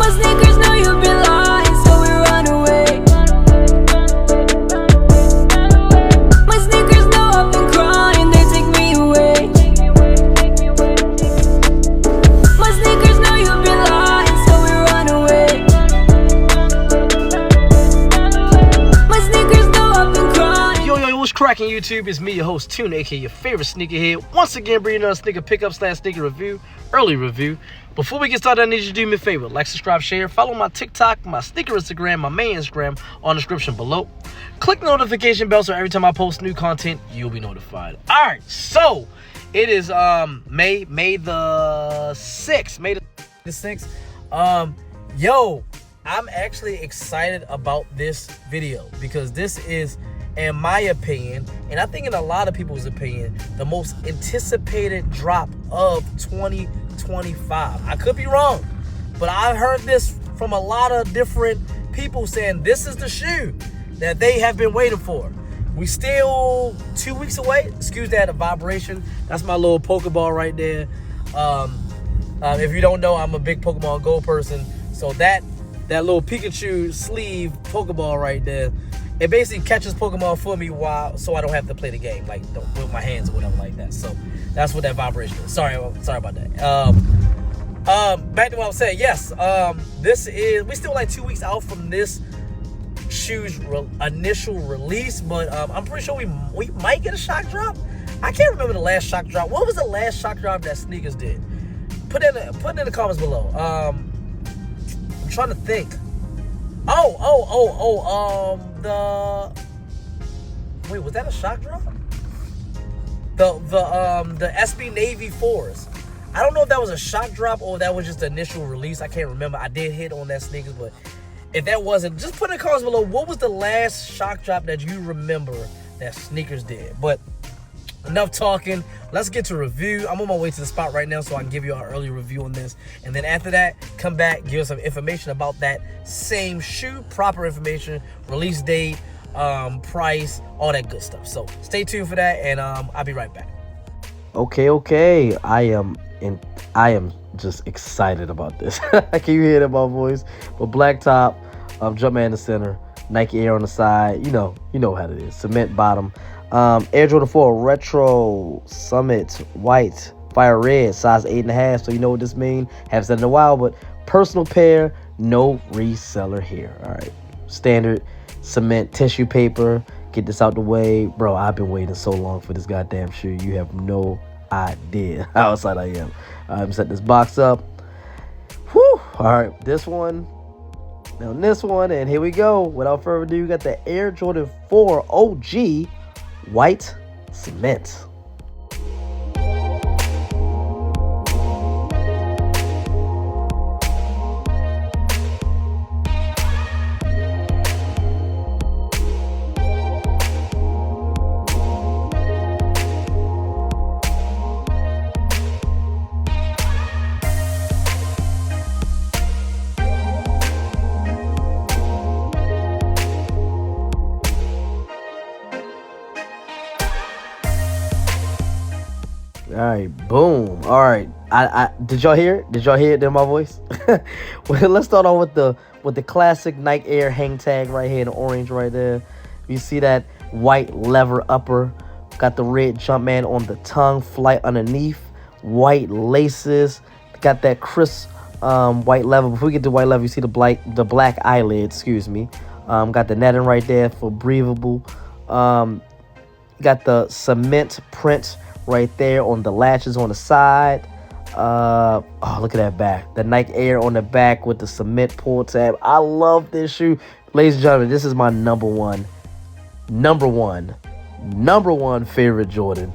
My sneakers know you've been lying, so we run away. My sneakers know I've been crying, they take me away. My sneakers know you've been lying, so we run away. My sneakers know I've been crying. Yo, what's cracking YouTube? It's me, your host, Tune, aka your favorite sneakerhead. Once again, bringing another sneaker pickup / sneaker review, early review. Before we get started, I need you to do me a favor. Like, subscribe, share, follow my TikTok, my sneaker Instagram, my main Instagram on the description below. Click the notification bell so every time I post new content, you'll be notified. Alright, so it is May the 6th. May the 6th. Yo, I'm actually excited about this video because this is, in my opinion, and I think in a lot of people's opinion, the most anticipated drop of 2025. I could be wrong, but I heard this from a lot of different people saying this is the shoe that they have been waiting for. We still 2 weeks away. Excuse that vibration. That's my little Pokeball right there. If you don't know, I'm a big Pokemon Go person, so that little Pikachu sleeve Pokeball right there, it basically catches Pokemon for me so I don't have to play the game, like with my hands or whatever like that. So that's what that vibration is. Sorry about that. Back to what I was saying. Yes, we still like 2 weeks out from this shoe's initial release, but I'm pretty sure we might get a shock drop. I can't remember the last shock drop. What was the last shock drop that sneakers did? Put it in the comments below. I'm trying to think. Wait, was that a shock drop? The SB Navy 4s. I don't know if that was a shock drop or that was just the initial release. I can't remember. I did hit on that sneakers, but if that wasn't, just put in the comments below, what was the last shock drop that you remember that sneakers did? But enough talking. Let's get to review. I'm on my way to the spot right now so I can give you an early review on this. And then after that, come back, give us some information about that same shoe, proper information, release date, price, all that good stuff. So stay tuned for that, and I'll be right back. Okay. I am just excited about this. Can you hear that, my voice? But black top, Jumpman in the center, Nike Air on the side. You know how it is. Cement bottom. Air Jordan 4 Retro Summit White Fire Red, size 8.5. So you know what this means. Haven't said it in a while, but personal pair, no reseller here. All right, standard cement tissue paper. Get this out the way, bro. I've been waiting so long for this goddamn shoe. You have no idea how excited I am. I'm set this box up. Whew. All right, this one. Now this one, and here we go. Without further ado, we got the Air Jordan 4 OG White Cement. All right, boom. All right, I did y'all hear it? Did y'all hear it in my voice? Well, let's start off with the classic Nike Air hang tag right here in orange right there. You see that white leather upper, got the red Jumpman on the tongue, flight underneath, white laces, got that crisp white leather. Before we get to white leather, you see the black eyelid. Excuse me. Got the netting right there for breathable. Got the cement print right there on the latches on the side. Oh, look at that back. The Nike Air on the back with the cement pull tab. I love this shoe. Ladies and gentlemen, this is my number one favorite Jordan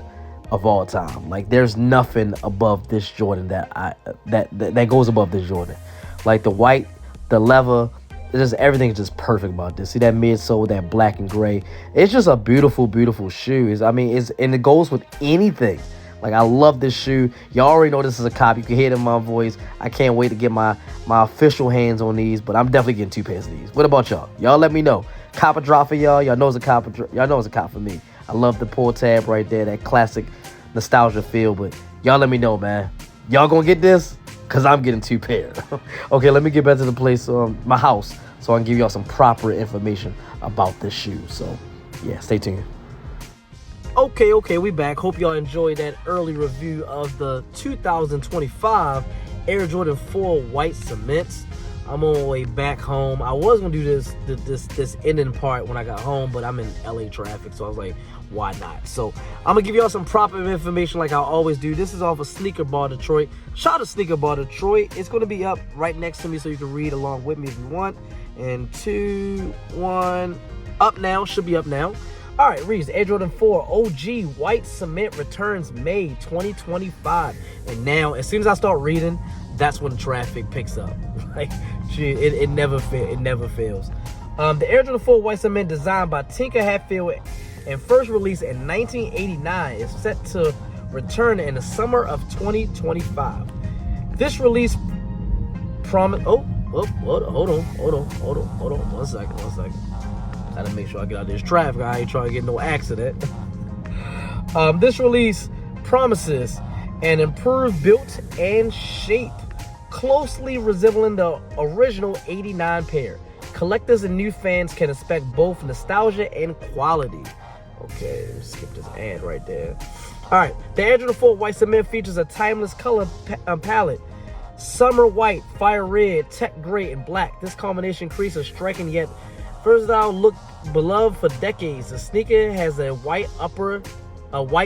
of all time. Like, there's nothing above this Jordan that goes above this Jordan. Like the white, the leather, just everything's just perfect about this. See that midsole, that black and gray. It's just a beautiful, beautiful shoe. And it goes with anything. Like, I love this shoe. Y'all already know this is a cop. You can hear it in my voice. I can't wait to get my official hands on these, but I'm definitely getting 2 pairs of these. What about y'all? Y'all let me know. Cop a drop for y'all. Y'all know it's a cop. Y'all know it's a cop for me. I love the pull tab right there, that classic nostalgia feel. But y'all let me know, man. Y'all gonna get this? because I'm getting 2 pair. Okay, let me get back to the place, my house, so I can give y'all some proper information about this shoe. So, yeah, stay tuned. Okay, we back. Hope y'all enjoyed that early review of the 2025 Air Jordan 4 White Cements. I'm on my way back home. I was gonna do this ending part when I got home, but I'm in LA traffic, so I was like, why not? So I'm gonna give y'all some proper information like I always do. This is off of Sneaker Bar Detroit. Shout out to Sneaker Bar Detroit. It's gonna be up right next to me, so you can read along with me if you want. And 2, 1, up now. Should be up now. All right, reads Air Jordan 4 OG White Cement returns May 2025. And now, as soon as I start reading, that's when traffic picks up. Like, it never fails. The Air Jordan 4 White Cement, designed by Tinker Hatfield and first released in 1989, is set to return in the summer of 2025. This release promise. Hold on. 1 second. Gotta make sure I get out of this traffic. I ain't trying to get no accident. This release promises an improved build and shape, closely resembling the original 89 pair. Collectors and new fans can expect both nostalgia and quality. Okay, skip this ad right there. All right, the Air Jordan 4 White Cement features a timeless color palette. Summer white, fire red, tech gray, and black. This combination creates a striking yet versatile look beloved for decades. The sneaker has a white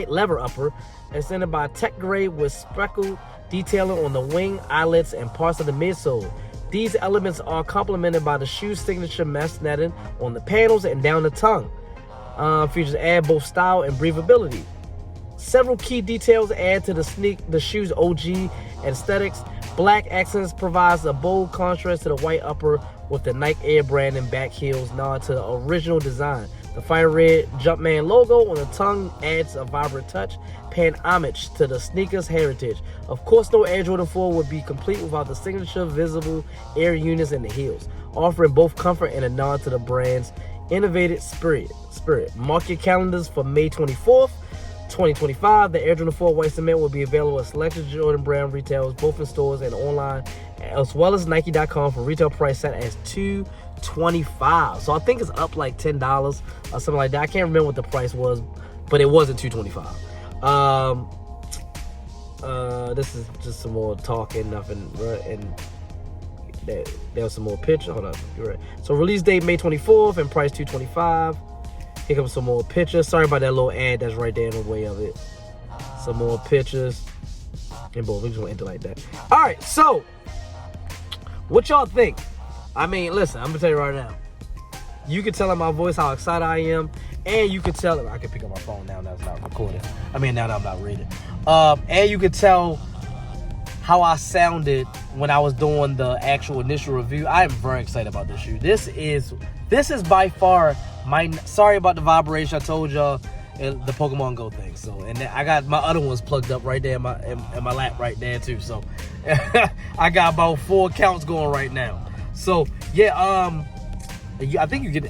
leather upper, extended by tech gray with speckled detailing on the wing, eyelets, and parts of the midsole. These elements are complemented by the shoe's signature mesh netting on the panels and down the tongue. Features add both style and breathability. Several key details add to the shoe's OG aesthetics. Black accents provides a bold contrast to the white upper with the Nike Air brand and back heels nod to the original design. The fire red Jumpman logo on the tongue adds a vibrant touch, paying homage to the sneaker's heritage. Of course, no Air Jordan 4 would be complete without the signature visible air units in the heels, offering both comfort and a nod to the brand's innovative spirit. Mark your calendars for May 24th, 2025. The Air Jordan 4 White Cement will be available at selected Jordan brand retailers, both in stores and online, as well as Nike.com, for retail price set as $225. So I think it's up like $10 or something like that. I can't remember what the price was, but it wasn't $225. This is just some more talking, nothing, right? And there's some more pictures. Hold on, you're right. So release date May 24th and price $225. Here comes some more pictures. Sorry about that little ad that's right there in the way of it. Some more pictures. And boom, we just gonna enter like that. All right, so what y'all think? I mean, listen, I'm gonna tell you right now. You can tell in my voice how excited I am, and you can tell it. I can pick up my phone now that it's not recording. I mean, now that I'm not reading. And you can tell how I sounded when I was doing the actual initial review. I am very excited about this shoe. This is by far my. Sorry about the vibration. I told y'all the Pokemon Go thing. So, and then I got my other ones plugged up right there in my lap right there too. So, I got about 4 accounts going right now. So yeah, I think you could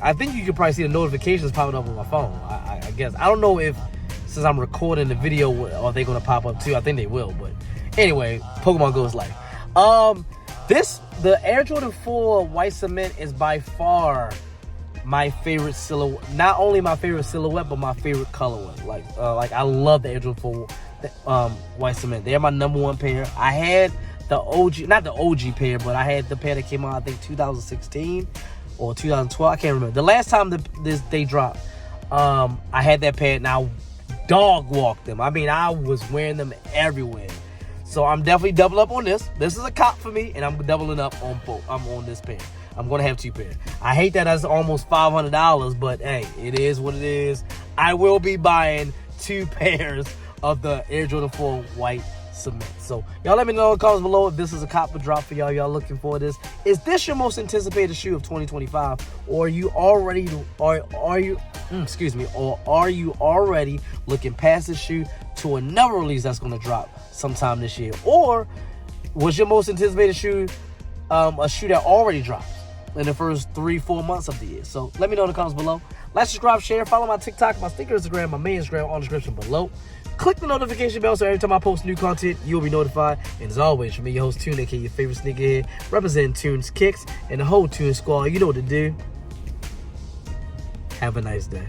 probably see the notifications popping up on my phone. I guess I don't know if since I'm recording the video, are they gonna pop up too? I think they will. But anyway, Pokemon Go is life. The Air Jordan 4 White Cement is by far my favorite silhouette. Not only my favorite silhouette, but my favorite colorway. Like I love the Air Jordan 4 White Cement. They're my #1 pair. I had the OG, not the OG pair, but I had the pair that came out, I think 2016 or 2012. I can't remember. The last time they dropped, I had that pair and I dog walked them. I mean, I was wearing them everywhere. So I'm definitely doubling up on this. This is a cop for me, and I'm doubling up on both. I'm on this pair. I'm going to have 2 pairs. I hate that that's almost $500, but hey, it is what it is. I will be buying 2 pairs of the Air Jordan 4 White Cement. So y'all let me know in the comments below if this is a copper drop for y'all. Y'all looking for this? Is this your most anticipated shoe of 2025, or are you already looking past this shoe to another release that's going to drop sometime this year? Or was your most anticipated shoe a shoe that already dropped in the first 3-4 months of the year? So let me know in the comments below. Like, subscribe, share, follow my TikTok, my sneaker Instagram, my main Instagram on the description below. Click the notification bell so every time I post new content, you'll be notified. And as always, from me, your host, Tune, aka your favorite sneakerhead, representing Tune's Kicks and the whole Tune Squad. You know what to do. Have a nice day.